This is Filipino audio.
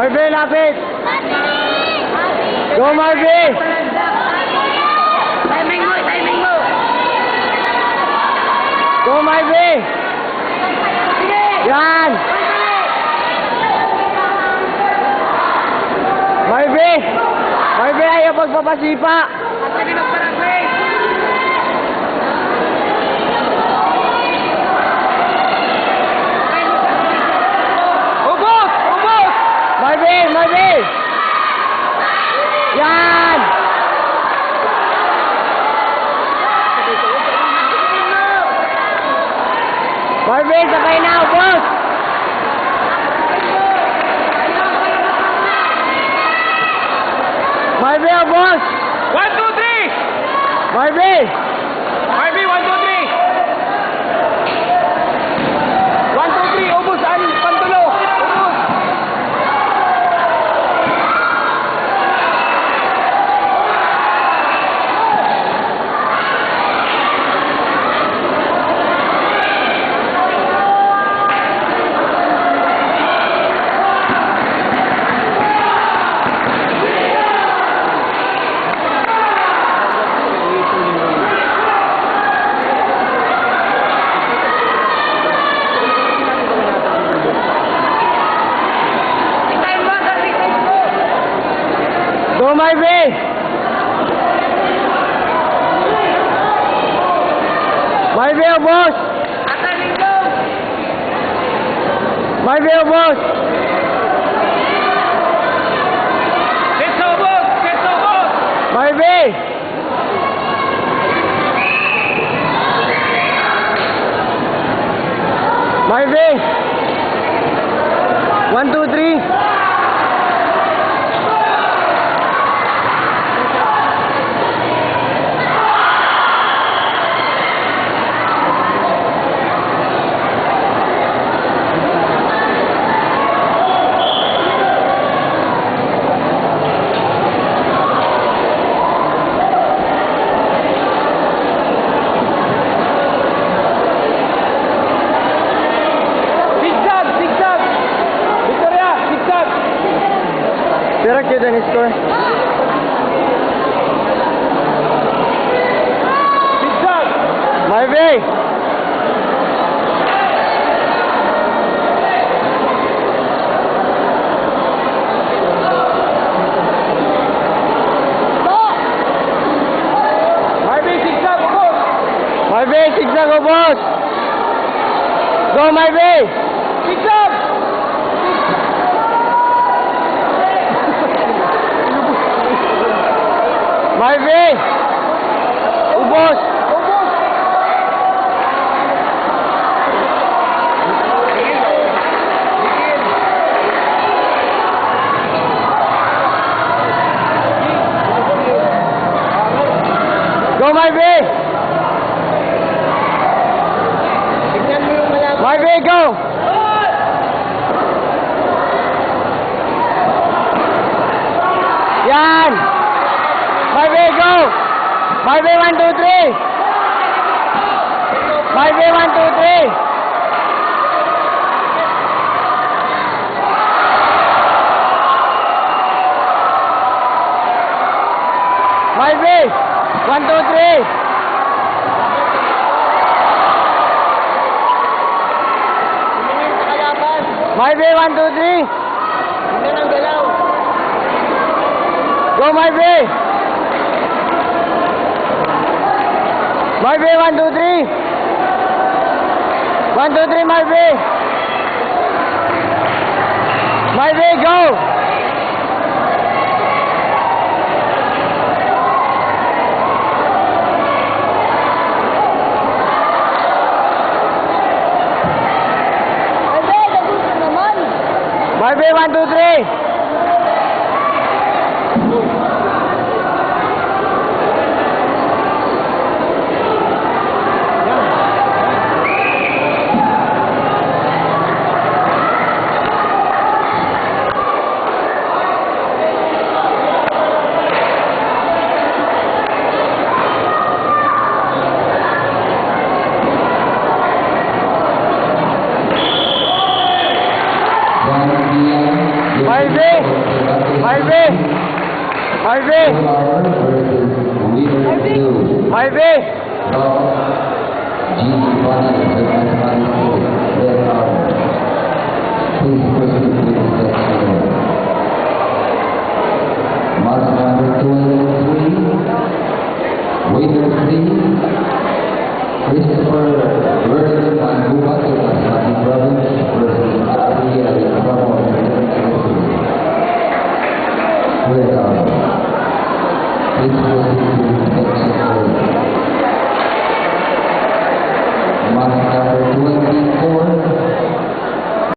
Marvin, lapit! Go, Marvin! Timing mo, timing mo! Go, Marvin! Yan! Marvin! Marvin, ayaw pagpapasipa! Pwede magparang place! Ubos! Ubos! Marvin! Marvin! Yan! Marvin, sakay na, boss! Marvin, boss! 1, 2, 3! Marvin! Marvin, 1, 2, 3! 1, 2, 3! Ubos! Saan? Pantulo! Ubos! Go, Marvin! Marvin, boss! Ataling go! Marvin, boss! Let's go, boss! Let's go, boss! Marvin! Marvin! 1, 2, 3! Zigzag! Zigzag! Victoria! Zigzag! Pero cute ang score. Zigzag! Marvin! Marvin, zigzag! Ubos! Marvin, zigzag o boss! Go, Marvin! Zigzag! Marvin! Ubos! Ubos! Go, Marvin! Marvin, go! Yan! Marvin, go! Marvin, 1, 2, 3! Marvin, 1, 2, 3! Marvin, 1, 2, 3! Marvin, 1, 2, 3! Tingnan ang galaw! Go, Marvin! Marvin, 1, 2, 3! 1, 2, 3, Marvin! Marvin, go! Marvin, 1, 2, 3! Bahagia Harvey! Harvey! Harvey! Harvey! Mark number 203, Waiter 3, Christopher Vernon Manguba to Masbate Province versus Abby Alcamo. Please proceed to